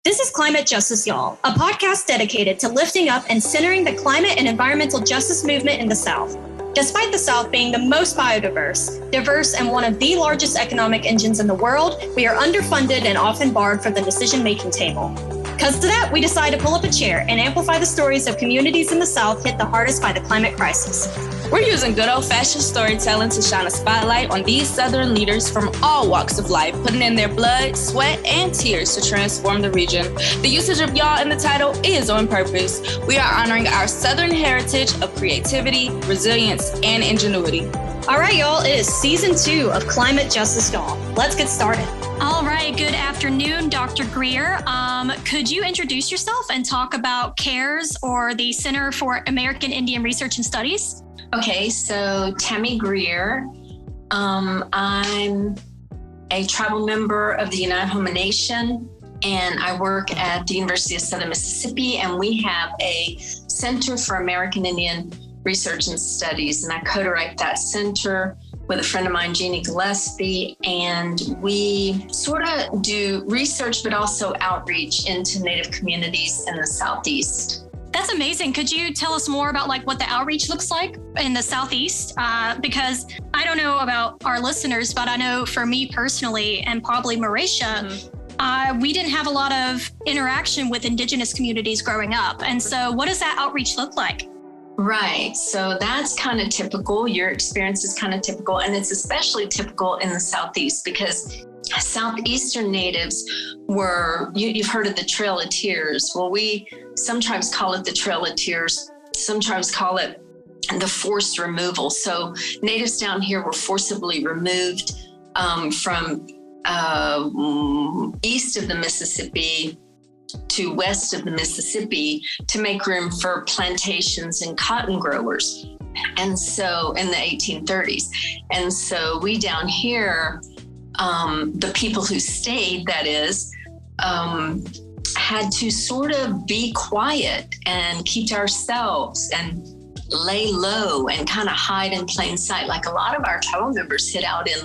This is Climate Justice, Y'all, a podcast dedicated to lifting up and centering the climate and environmental justice movement in the South. Despite the South being the most biodiverse, diverse, and one of the largest economic engines in the world, we are underfunded and often barred from the decision-making table. Because of that, we decided to pull up a chair and amplify the stories of communities in the South hit the hardest by the climate crisis. We're using good old-fashioned storytelling to shine a spotlight on these Southern leaders from all walks of life, putting in their blood, sweat, and tears to transform the region. The usage of y'all in the title is on purpose. We are honoring our Southern heritage of creativity, resilience, and ingenuity. All right, y'all, it is season 2 of Climate Justice, Y'all. Let's get started. All right, good afternoon, Dr. Greer. Could you introduce yourself and talk about CARES, or the Center for American Indian Research and Studies? Okay, so Tammy Greer. I'm a tribal member of the United Houma Nation, and I work at the University of Southern Mississippi, and we have a Center for American Indian Research and Studies, and I co-direct that center with a friend of mine, Jeannie Gillespie, and we sort of do research but also outreach into Native communities in the Southeast. That's amazing. Could you tell us more about what the outreach looks like in the Southeast? Because I don't know about our listeners, but I know for me personally, and probably Mauritia, we didn't have a lot of interaction with Indigenous communities growing up. And so what does that outreach look like? Right. So that's kind of typical. Your experience is kind of typical. And it's especially typical in the Southeast because Southeastern natives were, you've heard of the Trail of Tears. Well, some tribes call it the Trail of Tears. Some tribes call it the forced removal. So natives down here were forcibly removed from east of the Mississippi to west of the Mississippi to make room for plantations and cotton growers. And so in the 1830s. And so we down here, the people who stayed, that is, had to sort of be quiet and keep to ourselves and lay low and kind of hide in plain sight. Like a lot of our tribal members hid out in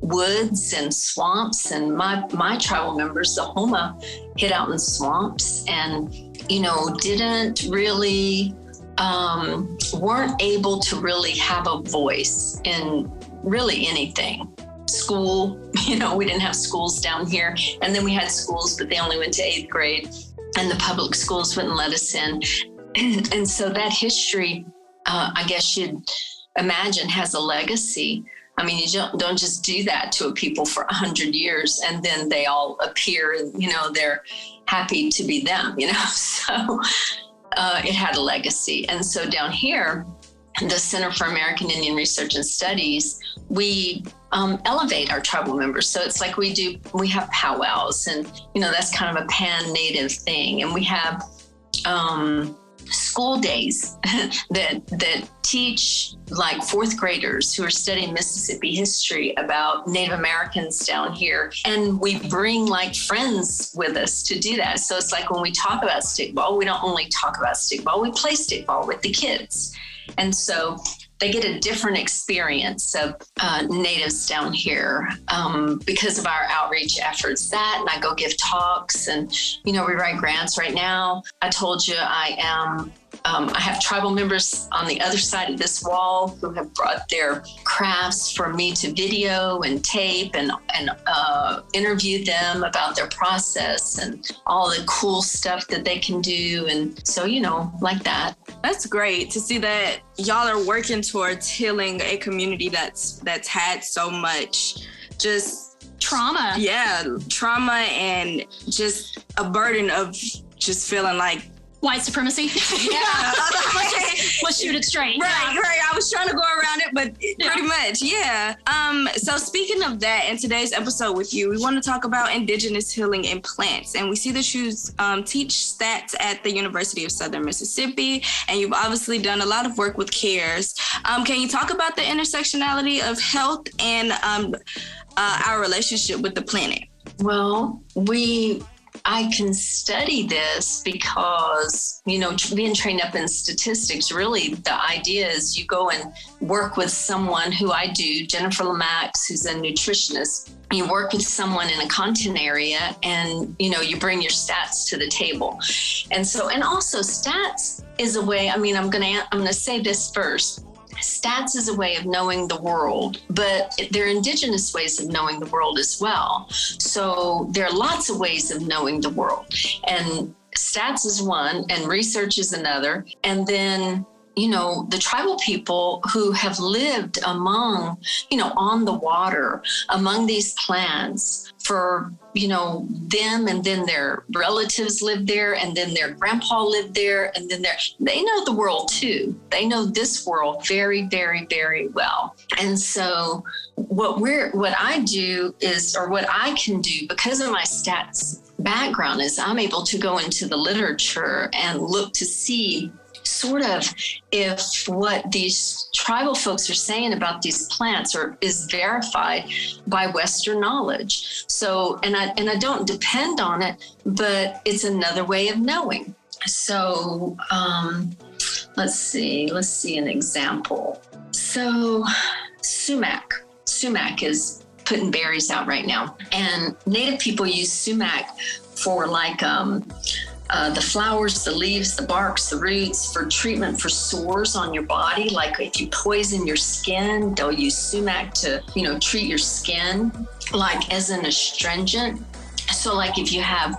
woods and swamps, and my tribal members, the Houma, hid out in swamps and, didn't really, weren't able to really have a voice in really anything. School, we didn't have schools down here. And then we had schools, but they only went to 8th grade and the public schools wouldn't let us in. And so that history, I guess you'd imagine, has a legacy. I mean, you don't just do that to a people for 100 years and then they all appear and, they're happy to be them, So it had a legacy. And so down here, the Center for American Indian Research and Studies, we elevate our tribal members. So it's like we have powwows and, that's kind of a pan-native thing. And we have school days that teach like 4th graders who are studying Mississippi history about Native Americans down here. And we bring friends with us to do that. So it's like when we talk about stickball, we don't only talk about stickball, we play stickball with the kids. And so they get a different experience of natives down here because of our outreach efforts. And I go give talks and, we write grants right now. I told you I have tribal members on the other side of this wall who have brought their crafts for me to video and tape and interview them about their process and all the cool stuff that they can do. And so, like that. That's great to see that y'all are working towards healing a community that's had so much just trauma. Yeah, trauma and just a burden of just feeling like white supremacy. Yeah. Let's shoot it straight. Right. I was trying to go around it, but pretty much, yeah. So speaking of that, in today's episode with you, we want to talk about Indigenous healing in plants. And we see that you teach stats at the University of Southern Mississippi, and you've obviously done a lot of work with CARES. Can you talk about the intersectionality of health and our relationship with the planet? Well, I can study this because, being trained up in statistics, really the idea is you go and work with someone who I do, Jennifer Lomax, who's a nutritionist. You work with someone in a content area and, you bring your stats to the table. And also stats is a way, I'm going to say this first. Stats is a way of knowing the world, but there are indigenous ways of knowing the world as well. So there are lots of ways of knowing the world. And stats is one, and research is another. And then, the tribal people who have lived among, on the water, among these plants for, them, and then their relatives lived there, and then their grandpa lived there, and then they know the world too. They know this world very, very, very well. And so what I do is, or what I can do because of my stats background, is I'm able to go into the literature and look to see sort of if what these tribal folks are saying about these plants is verified by Western knowledge. So, and I don't depend on it, but it's another way of knowing. So, let's see an example. So sumac is putting berries out right now, and Native people use sumac for the flowers, the leaves, the barks, the roots, for treatment for sores on your body. Like if you poison your skin, they'll use sumac to, treat your skin, like as an astringent. So like if you have,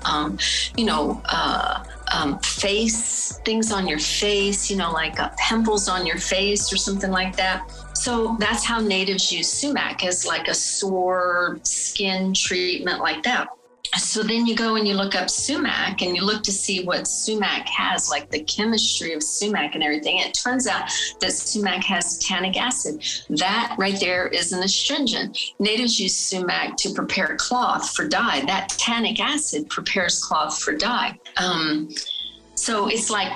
face, things on your face, like pimples on your face or something like that. So that's how natives use sumac, as like a sore skin treatment like that. So then you go and you look up sumac and you look to see what sumac has, like the chemistry of sumac and everything. It turns out that sumac has tannic acid. That right there is an astringent. Natives use sumac to prepare cloth for dye. That tannic acid prepares cloth for dye. So it's like,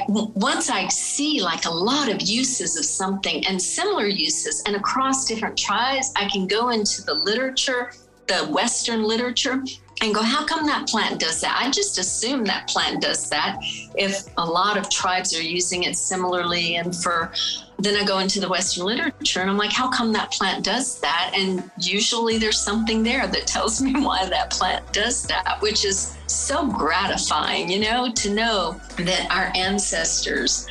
once I see like a lot of uses of something and similar uses and across different tribes, I can go into the literature, the Western literature, and go, how come that plant does that? I just assume that plant does that if a lot of tribes are using it similarly. And then I go into the Western literature and I'm like, how come that plant does that? And usually there's something there that tells me why that plant does that, which is so gratifying, to know that our ancestors,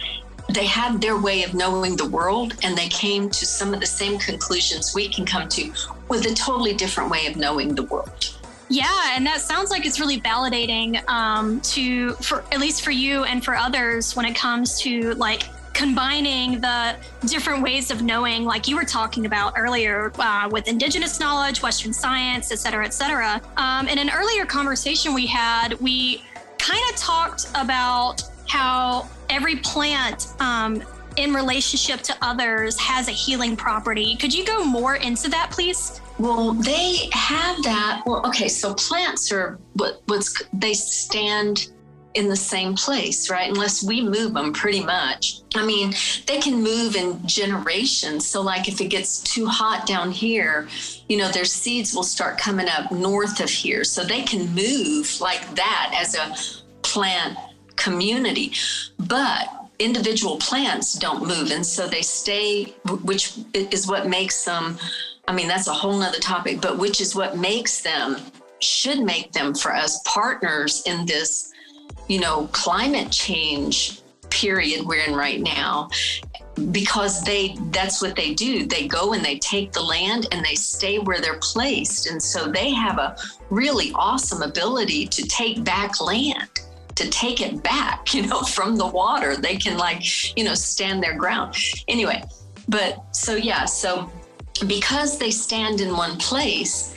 they had their way of knowing the world, and they came to some of the same conclusions we can come to with a totally different way of knowing the world. Yeah, and that sounds like it's really validating for at least for you and for others when it comes to like combining the different ways of knowing, like you were talking about earlier with Indigenous knowledge, Western science, et cetera, et cetera. In an earlier conversation we had, we kind of talked about how every plant in relationship to others has a healing property. Could you go more into that, please? Well, they have that. Well, okay, so plants are they stand in the same place, right? Unless we move them pretty much. I mean, they can move in generations. So like if it gets too hot down here, their seeds will start coming up north of here. So they can move like that as a plant community. But individual plants don't move. And so they stay, which is what makes them, that's a whole nother topic, but which is what should make them for us partners in this, climate change period we're in right now, because that's what they do. They go and they take the land and they stay where they're placed. And so they have a really awesome ability to take back land, to take it back, from the water. They can stand their ground. Anyway, so because they stand in one place,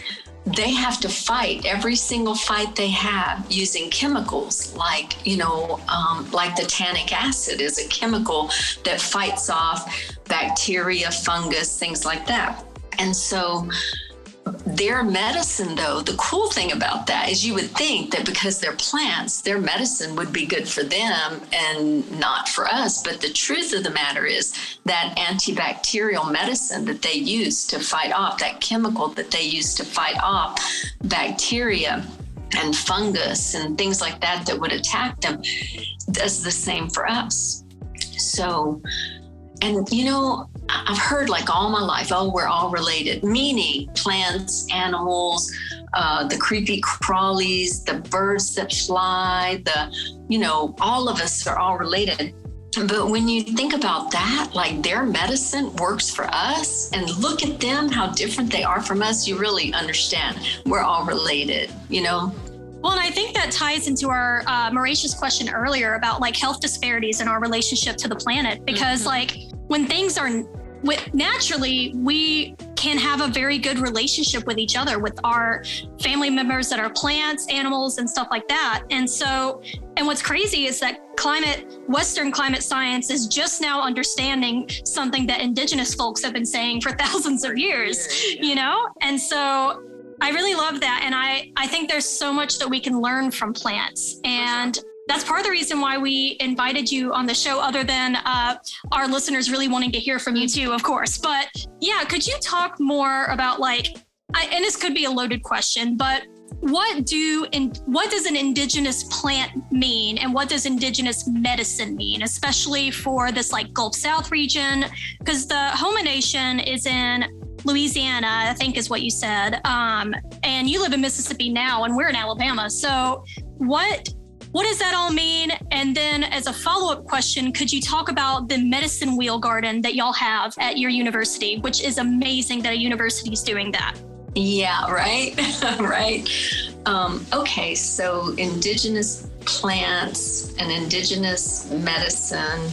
they have to fight every single fight they have using chemicals like the tannic acid is a chemical that fights off bacteria, fungus, things like that. And so their medicine, though, the cool thing about that is you would think that because they're plants, their medicine would be good for them and not for us. But the truth of the matter is that antibacterial medicine that they use to fight off, that chemical that they use to fight off bacteria, and fungus and things like that that would attack them does the same for us. So, and I've heard like all my life, oh, we're all related, meaning plants, animals, the creepy crawlies, the birds that fly, all of us are all related. But when you think about that, like their medicine works for us, and look at them, how different they are from us, you really understand we're all related, Well, and I think that ties into our Mauritius question earlier about like health disparities in our relationship to the planet, because like when things are naturally, we can have a very good relationship with each other, with our family members that are plants, animals, and stuff like that. And what's crazy is that Western climate science is just now understanding something that Indigenous folks have been saying for thousands of years, And so I really love that. And I think there's so much that we can learn from plants. And that's part of the reason why we invited you on the show, other than our listeners really wanting to hear from you too, of course. But yeah, could you talk more about and this could be a loaded question, but what does an indigenous plant mean, and what does indigenous medicine mean, especially for this like Gulf South region? Because the Houma Nation is in Louisiana, I think is what you said. And you live in Mississippi now, and we're in Alabama. So what does that all mean? And then as a follow-up question, could you talk about the medicine wheel garden that y'all have at your university, which is amazing that a university is doing that? Yeah, right. Right. Okay. So indigenous plants and indigenous medicine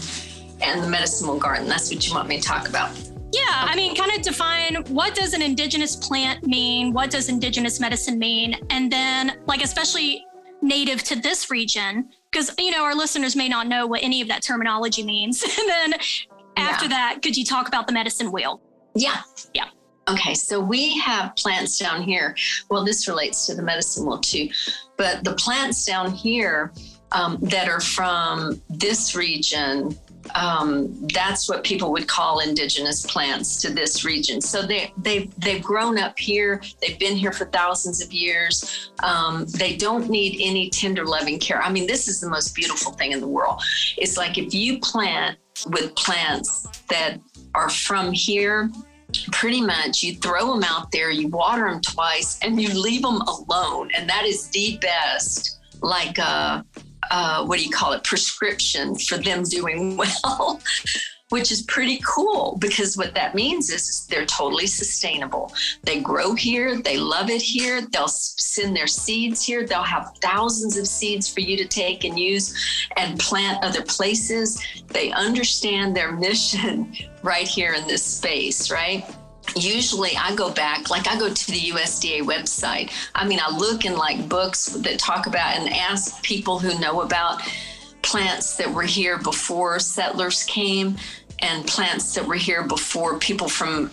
and the medicinal garden. That's what you want me to talk about. Yeah. I mean, kind of define, what does an indigenous plant mean? What does indigenous medicine mean? And then like, especially native to this region, because, our listeners may not know what any of that terminology means. And then after that, could you talk about the medicine wheel? Yeah. Yeah. Okay, so we have plants down here. Well, this relates to the medicine wheel too, but the plants down here that are from this region, that's what people would call indigenous plants to this region. So they've grown up here. They've been here for thousands of years. They don't need any tender loving care. I mean, this is the most beautiful thing in the world. It's like if you plant with plants that are from here, pretty much you throw them out there, you water them twice, and you leave them alone. And that is the best, like, prescription for them doing well, which is pretty cool, because what that means is they're totally sustainable. They grow here. They love it here. They'll send their seeds here. They'll have thousands of seeds for you to take and use and plant other places. They understand their mission right here in this space, right? Usually I go back, like I go to the USDA website. I mean, I look in like books that talk about and ask people who know about plants that were here before settlers came, and plants that were here before people from,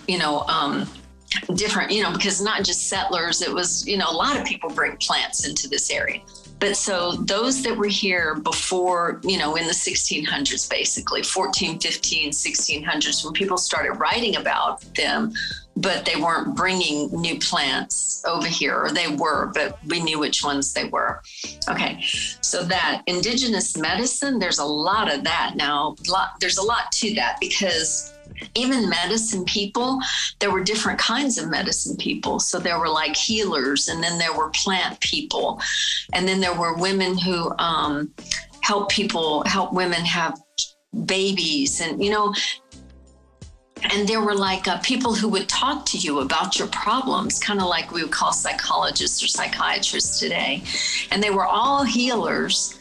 different, because not just settlers, it was, a lot of people bring plants into this area. But so those that were here before, in the 1600s, basically 14, 15, 1600s, when people started writing about them, but they weren't bringing new plants over here, or they were, but we knew which ones they were. Okay, so that indigenous medicine, there's a lot of that now. There's a lot to that, because even medicine people, there were different kinds of medicine people. So there were like healers, and then there were plant people. And then there were women who help women have babies. And, and there were like people who would talk to you about your problems, kind of like we would call psychologists or psychiatrists today. And they were all healers.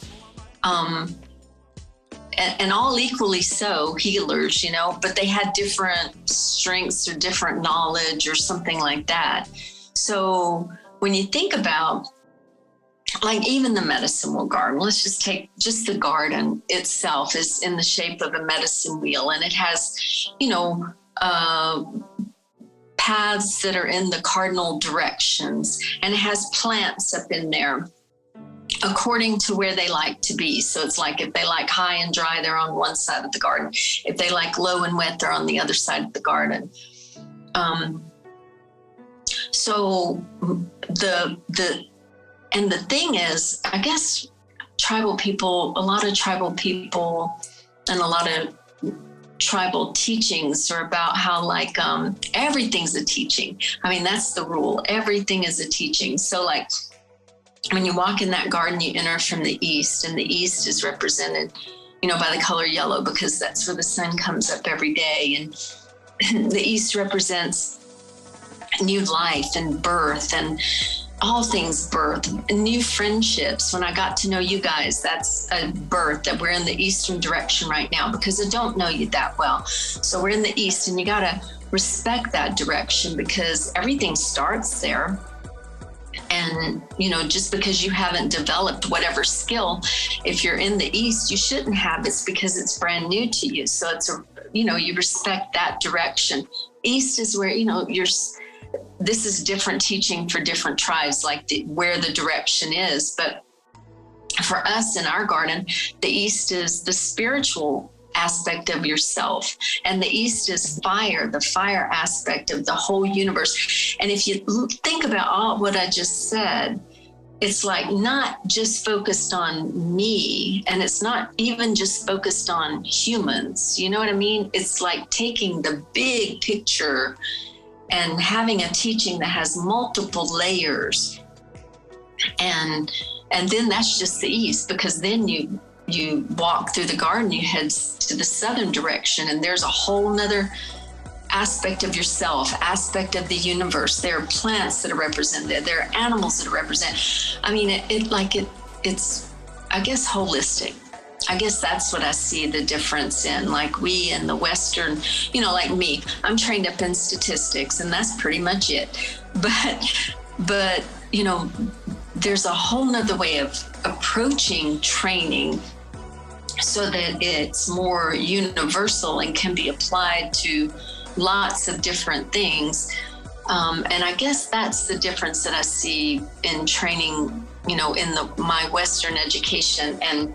And all equally so healers, but they had different strengths or different knowledge or something like that. So when you think about, like, even the medicine wheel garden, let's just take just the garden itself is in the shape of a medicine wheel, and it has, paths that are in the cardinal directions, and it has plants up in there according to where they like to be. So it's like if they like high and dry, they're on one side of the garden. If they like low and wet, they're on the other side of the garden. So And the thing is, I guess tribal people, a lot of tribal people and a lot of tribal teachings are about how like everything's a teaching. I mean, that's the rule. Everything is a teaching. So like when you walk in that garden, you enter from the east, and the east is represented, you know, by the color yellow, because that's where the sun comes up every day. And the east represents new life and birth and all things birth, new friendships. When I got to know you guys, that's a birth, that we're in the eastern direction right now, because I don't know you that well. So we're in the east, and you got to respect that direction, because everything starts there. And, you know, just because you haven't developed whatever skill, if you're in the east, you shouldn't have. It's because it's brand new to you. So it's you respect that direction. East is where, this is different teaching for different tribes, like where the direction is. But for us in our garden, the east is the spiritual aspect of yourself. And the east is fire, the fire aspect of the whole universe. And if you think about all what I just said, it's like not just focused on me, and it's not even just focused on humans. You know what I mean? It's like taking the big picture and having a teaching that has multiple layers. And then that's just the east, because then you walk through the garden, you head to the southern direction, and there's a whole nother aspect of yourself, aspect of the universe. There are plants that are represented. There are animals that are represented. I mean, it's, I guess, holistic. I guess that's what I see the difference in, like we in the Western, like me, I'm trained up in statistics, and that's pretty much it. But, there's a whole nother way of approaching training so that it's more universal and can be applied to lots of different things. And I guess that's the difference that I see in training, in my Western education and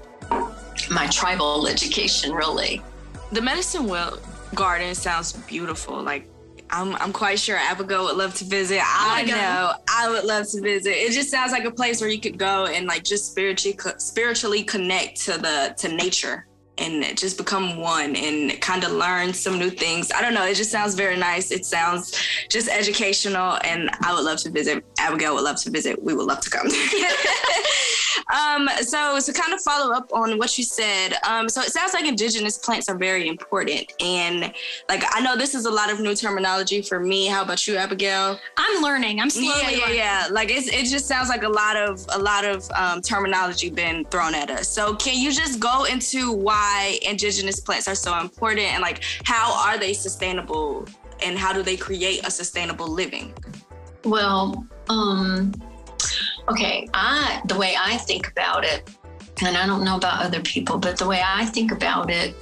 my tribal education, really. The medicine wheel garden sounds beautiful. Like, I'm quite sure Abigail would love to visit. I know I would love to visit. It just sounds like a place where you could go and like just spiritually connect to nature and just become one and kind of learn some new things. I don't know. It just sounds very nice. It sounds just educational, and I would love to visit. Abigail would love to visit. We would love to come. So to kind of follow up on what you said, so it sounds like indigenous plants are very important. And like, I know this is a lot of new terminology for me. How about you, Abigail? I'm learning. I'm slowly learning. Yeah. Like it just sounds like a lot of terminology been thrown at us. So can you just go into why indigenous plants are so important, and like, how are they sustainable, and how do they create a sustainable living? Well, okay, the way I think about it, and I don't know about other people, but the way I think about it,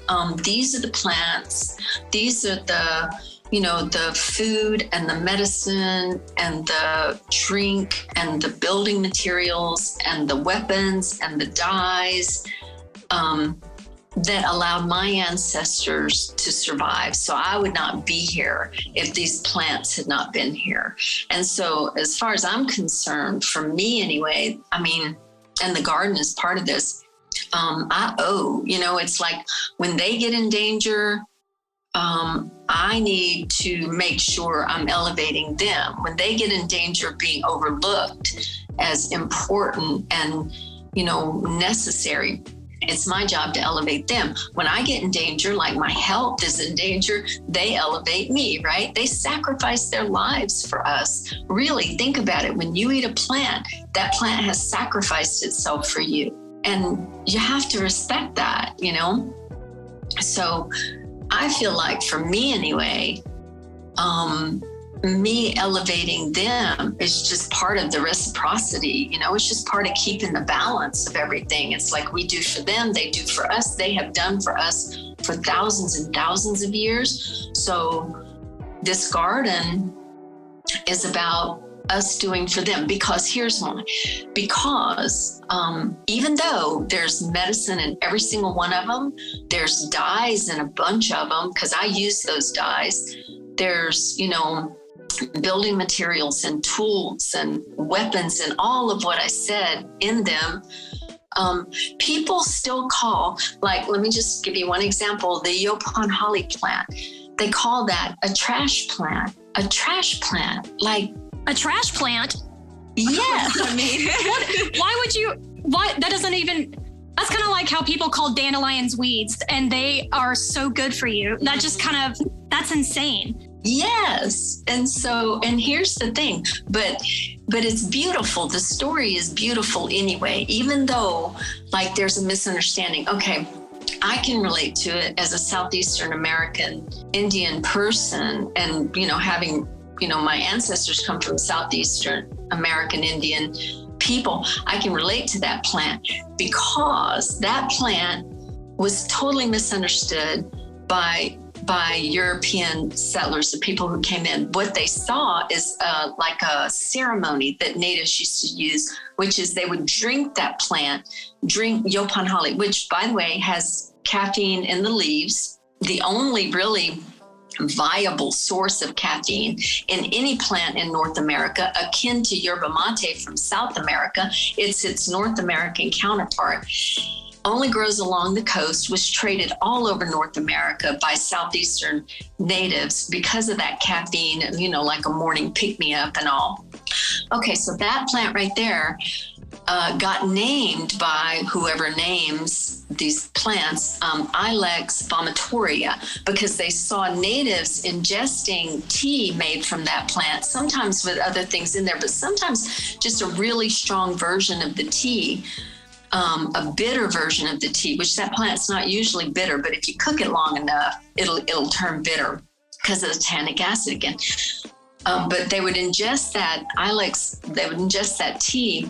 these are the plants, these are the food and the medicine and the drink and the building materials and the weapons and the dyes that allowed my ancestors to survive. So I would not be here if these plants had not been here. And so as far as I'm concerned, for me anyway, I mean, and the garden is part of this, I owe, it's like when they get in danger, I need to make sure I'm elevating them. When they get in danger of being overlooked as important and, necessary, it's my job to elevate them. When I get in danger, like my health is in danger, they elevate me, right? They sacrifice their lives for us. Really, think about it. When you eat a plant, that plant has sacrificed itself for you. And you have to respect that, So I feel like for me anyway, me elevating them is just part of the reciprocity, it's just part of keeping the balance of everything. It's like we do for them, they do for us, they have done for us for thousands and thousands of years. So this garden is about us doing for them, because here's why. Because even though there's medicine in every single one of them, there's dyes in a bunch of them, because I use those dyes. There's, building materials and tools and weapons and all of what I said in them, people still call, like, let me just give you one example, the Yopan plant. They call that a trash plant. A trash plant, like A trash plant? yes. I mean, Why would you? Why that doesn't even? That's kind of like how people call dandelions weeds, and they are so good for you. That just kind of that's insane. Yes. And here's the thing, but it's beautiful. The story is beautiful anyway, even though like there's a misunderstanding. Okay, I can relate to it as a Southeastern American Indian person, and, having, my ancestors come from Southeastern American Indian people, I can relate to that plant because that plant was totally misunderstood by European settlers, the people who came in. What they saw is like a ceremony that natives used to use, which is they would drink that plant, drink Yopan, which, by the way, has caffeine in the leaves, the only really viable source of caffeine in any plant in North America, akin to yerba mate from South America. It's its North American counterpart. Only grows along the coast, was traded all over North America by Southeastern natives because of that caffeine, like a morning pick-me-up and all. Okay, so that plant right there got named by whoever names these plants, Ilex vomitoria, because they saw natives ingesting tea made from that plant, sometimes with other things in there, but sometimes just a really strong version of the tea. A bitter version of the tea, which that plant's not usually bitter, but if you cook it long enough, it'll turn bitter because of the tannic acid again. But they would ingest that Ilex, they would ingest that tea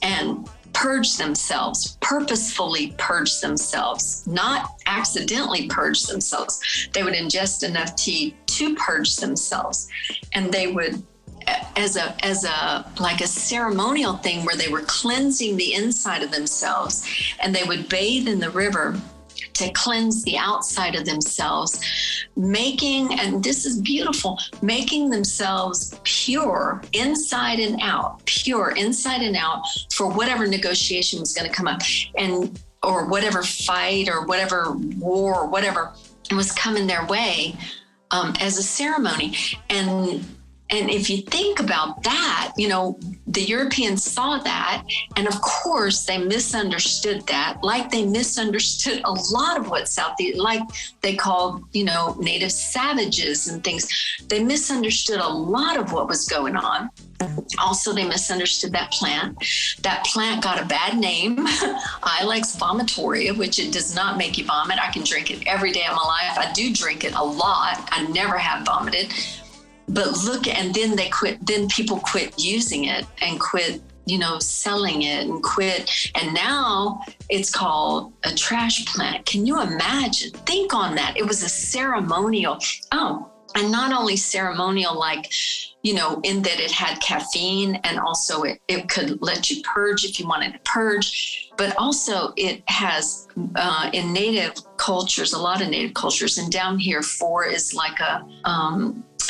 and purge themselves, purposefully purge themselves, not accidentally purge themselves. They would ingest enough tea to purge themselves, and they would, as a like a ceremonial thing where they were cleansing the inside of themselves, and they would bathe in the river to cleanse the outside of themselves, making, and this is beautiful, making themselves pure inside and out for whatever negotiation was going to come up, or whatever fight or whatever war or whatever was coming their way, as a ceremony. And if you think about that, the Europeans saw that, and of course they misunderstood that, like they misunderstood a lot of what like they called, native savages and things. They misunderstood a lot of what was going on. Also, they misunderstood that plant. That plant got a bad name, Ilex vomitoria, which it does not make you vomit. I can drink it every day of my life. I do drink it a lot. I never have vomited. But then people quit using it and quit, selling it and quit. And now it's called a trash plant. Can you imagine? Think on that. It was a ceremonial. And not only ceremonial, like, in that it had caffeine, and also it could let you purge if you wanted to purge, but also it has, in native cultures, a lot of native cultures, and down here 4 is like a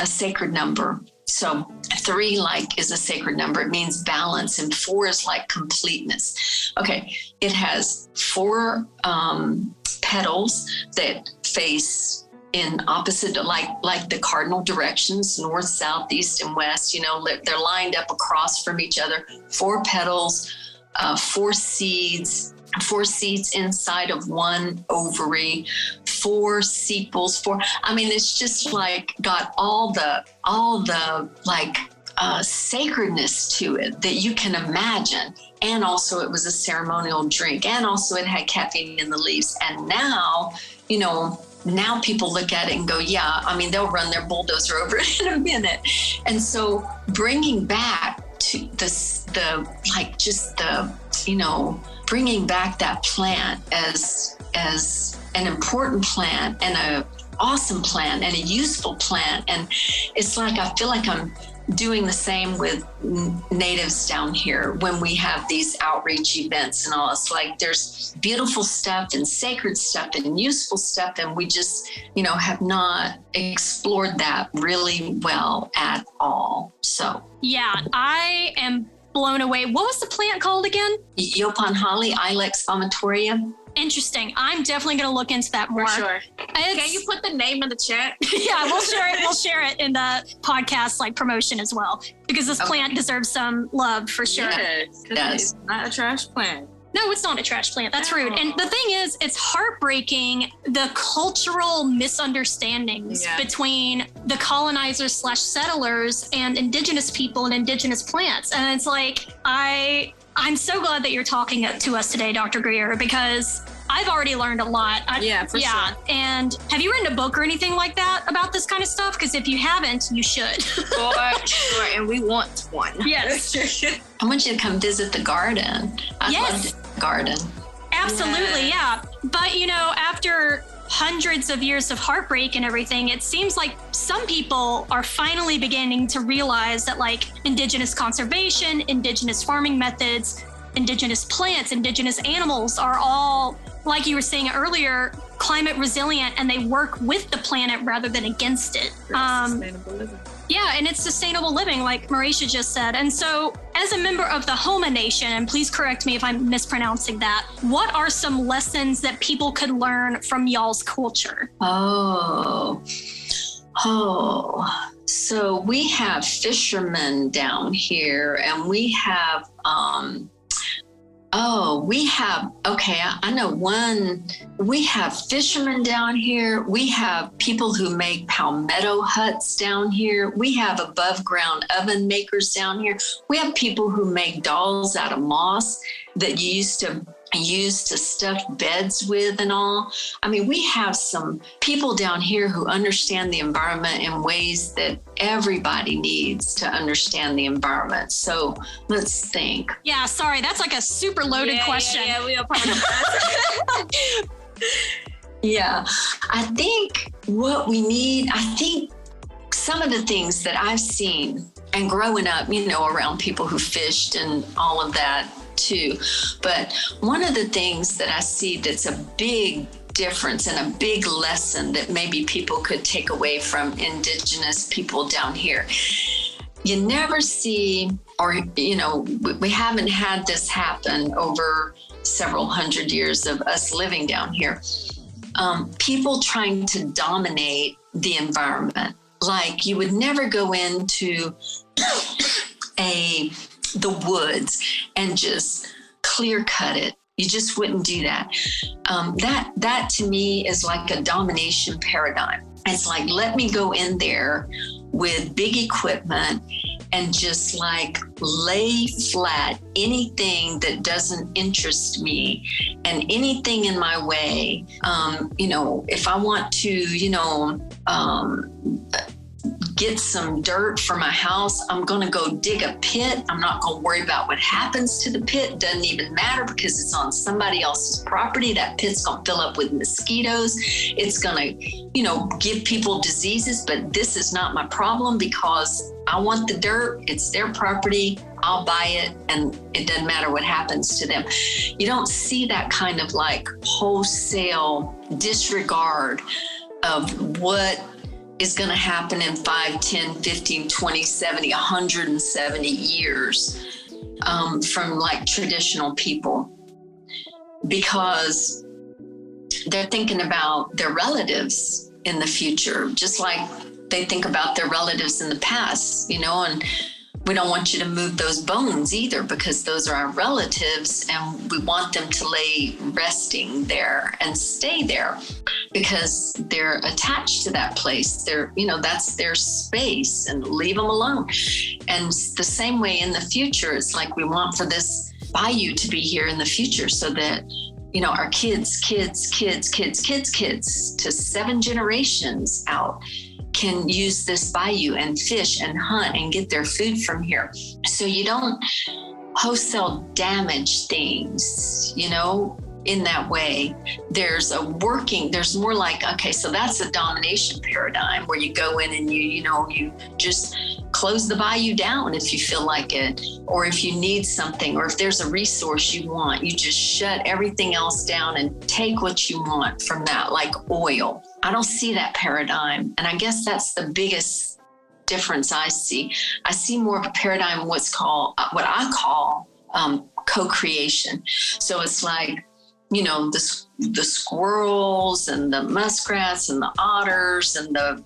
sacred number. So 3 is a sacred number. It means balance, and 4 is like completeness. Okay, it has 4 petals that face in opposite, like the cardinal directions, north, south, east, and west. They're lined up across from each other. 4 petals, 4 seeds. 4 seeds inside of 1 ovary, 4 sepals, 4. I mean, it's just like got all the sacredness to it that you can imagine. And also it was a ceremonial drink, and also it had caffeine in the leaves. And now, now people look at it and go, yeah, I mean, they'll run their bulldozer over it in a minute. And so bringing back to bringing back that plant as an important plant and a awesome plant and a useful plant. And it's like, I feel like I'm doing the same with natives down here when we have these outreach events and all. It's like there's beautiful stuff and sacred stuff and useful stuff, and we just, have not explored that really well at all. So yeah, I am blown away. What was the plant called again? Yopan holly, Ilex vomitoria. Interesting. I'm definitely going to look into that more. For sure. Can you put the name in the chat? Yeah, we'll share it. We'll share it in the podcast promotion as well, because this plant deserves some love for sure. Yes, it's not a trash plant. No, it's not a trash plant. That's rude. And the thing is, it's heartbreaking, the cultural misunderstandings between the colonizers / settlers and indigenous people and indigenous plants. And it's like, I'm so glad that you're talking to us today, Dr. Greer, because I've already learned a lot. For sure. And have you written a book or anything like that about this kind of stuff? Because if you haven't, you should. For sure. And we want one. Yes. I want you to come visit the garden. I love the garden. Absolutely, yeah. But, after hundreds of years of heartbreak and everything, it seems like some people are finally beginning to realize that indigenous conservation, indigenous farming methods, indigenous plants, indigenous animals are all, like you were saying earlier, climate resilient, and they work with the planet rather than against it. Sustainable living. Yeah, and it's sustainable living, like Marisha just said. And so, as a member of the Houma Nation, and please correct me if I'm mispronouncing that, what are some lessons that people could learn from y'all's culture? So we have fishermen down here, and we have, I know one. We have fishermen down here. We have people who make palmetto huts down here. We have above ground oven makers down here. We have people who make dolls out of moss that you used to use to stuff beds with and all. I mean, we have some people down here who understand the environment in ways that everybody needs to understand the environment. So let's think. Yeah, sorry, that's a super loaded question. Yeah, we are part of that. Yeah, I think what we need, some of the things that I've seen and growing up, around people who fished and all of that too. But one of the things that I see that's a big difference and a big lesson that maybe people could take away from indigenous people down here, you never see, or, we haven't had this happen over several hundred years of us living down here. People trying to dominate the environment. Like you would never go into the woods and just clear cut it. You just wouldn't do that. That to me is like a domination paradigm. It's like, let me go in there with big equipment and just lay flat anything that doesn't interest me and anything in my way. If I want to, get some dirt for my house, I'm going to go dig a pit. I'm not going to worry about what happens to the pit. Doesn't even matter because it's on somebody else's property. That pit's going to fill up with mosquitoes. It's going to, give people diseases, but this is not my problem because I want the dirt. It's their property. I'll buy it and it doesn't matter what happens to them. You don't see that kind of wholesale disregard of what is going to happen in 5, 10, 15, 20, 70, 170 years from traditional people, because they're thinking about their relatives in the future, just like they think about their relatives in the past, and we don't want you to move those bones either because those are our relatives and we want them to lay resting there and stay there because they're attached to that place. They're, that's their space and leave them alone. And the same way in the future, it's like we want for this bayou to be here in the future so that, our kids to 7 generations out can use this bayou and fish and hunt and get their food from here. So you don't wholesale damage things, in that way. There's more okay, so that's a domination paradigm where you go in and you just close the bayou down if you feel like it, or if you need something, or if there's a resource you want, you just shut everything else down and take what you want from that, like oil. I don't see that paradigm. And I guess that's the biggest difference I see. I see more of a paradigm, what I call co-creation. So it's like, you know, the squirrels and the muskrats and the otters and the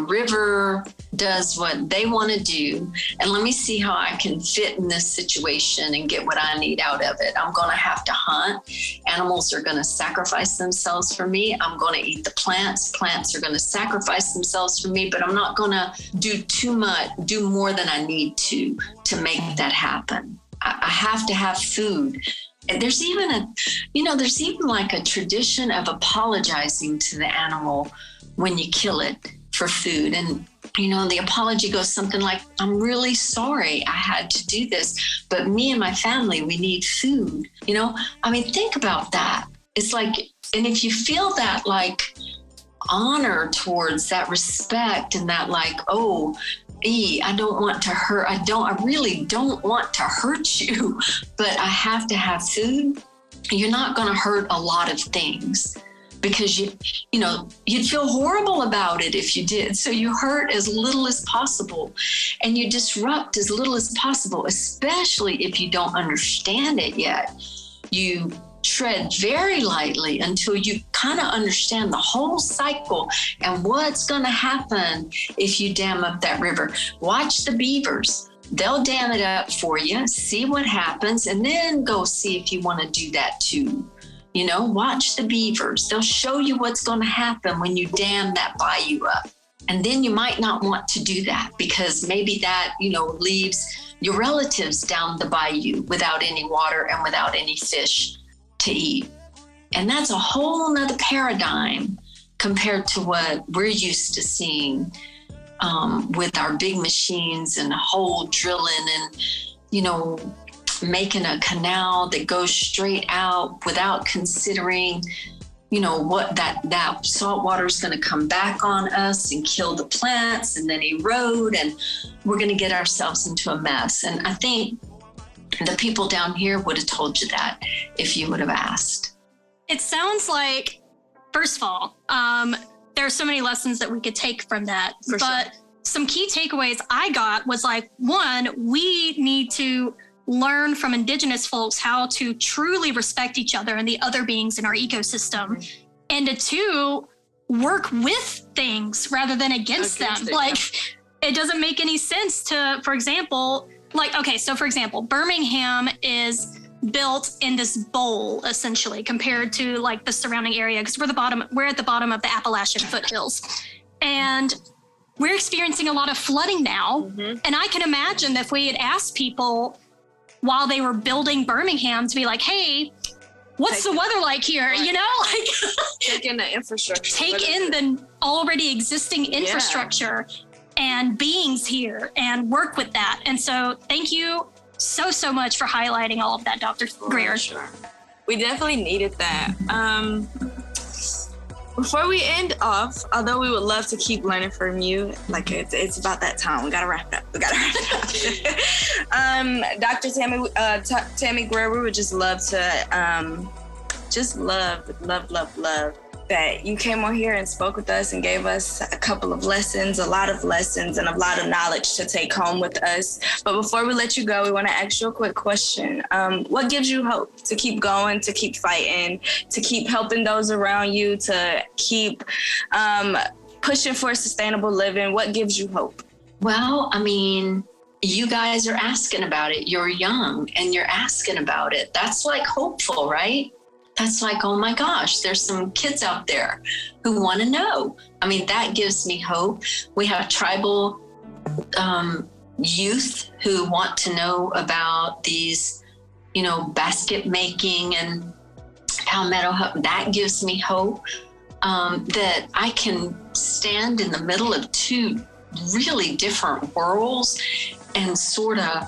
river does what they want to do. And let me see how I can fit in this situation and get what I need out of it. I'm going to have to hunt. Animals are going to sacrifice themselves for me. I'm going to eat the plants. Plants are going to sacrifice themselves for me, but I'm not going to do more than I need to make that happen. I have to have food. And there's even like a tradition of apologizing to the animal when you kill it for food. And, you know, the apology goes something like, I'm really sorry I had to do this, but me and my family, we need food. You know, I mean, think about that. It's like, and if you feel that like honor towards that respect and that like, I don't want to hurt. I really don't want to hurt you, but I have to have food. You're not going to hurt a lot of things because you'd feel horrible about it if you did. So you hurt as little as possible and you disrupt as little as possible, especially if you don't understand it yet. You tread very lightly until you kind of understand the whole cycle and what's going to happen if you dam up that river. Watch the beavers. They'll dam it up for you, see what happens, and then go see if you want to do that too. You know, watch the beavers. They'll show you what's going to happen when you dam that bayou up. And then you might not want to do that because maybe that, you know, leaves your relatives down the bayou without any water and without any fish to eat. And that's a whole nother paradigm compared to what we're used to seeing with our big machines and hole drilling and, you know, making a canal that goes straight out without considering, you know, what that salt water is going to come back on us and kill the plants and then erode, and we're going to get ourselves into a mess. And I think the people down here would have told you that if you would have asked. It sounds like, first of all, there are so many lessons that we could take from that. Some key takeaways I got was like, one, we need to learn from Indigenous folks how to truly respect each other and the other beings in our ecosystem. And two, work with things rather than against them. Like, it doesn't make any sense to, for example, Birmingham is built in this bowl essentially compared to like the surrounding area because we're at the bottom of the Appalachian foothills, and we're experiencing a lot of flooding now. Mm-hmm. And I can imagine that if we had asked people while they were building Birmingham to be like, hey, what's the weather like here? Right. You know, like take in the infrastructure, take in the already existing infrastructure and beings here and work with that. And so thank you so much for highlighting all of that, Dr. Greer. Sure. We definitely needed that. Before we end off, although we would love to keep learning from you, like it's about that time. We gotta wrap it up. Dr. Tammy Greer, we would just love to love that you came on here and spoke with us and gave us a couple of lessons, a lot of lessons, and a lot of knowledge to take home with us. But before we let you go, we want to ask you a quick question. What gives you hope to keep going, to keep fighting, to keep helping those around you, to keep pushing for sustainable living? What gives you hope? Well, I mean, you guys are asking about it. You're young and you're asking about it. That's like hopeful, right? That's like, oh my gosh, there's some kids out there who want to know. I mean, that gives me hope. We have tribal youth who want to know about these, you know, basket making and palmetto. That gives me hope that I can stand in the middle of two really different worlds and sort of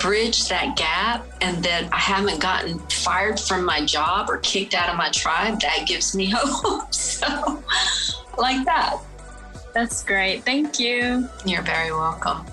bridge that gap, and that I haven't gotten fired from my job or kicked out of my tribe. That gives me hope. So like that. That's great. Thank you. You're very welcome.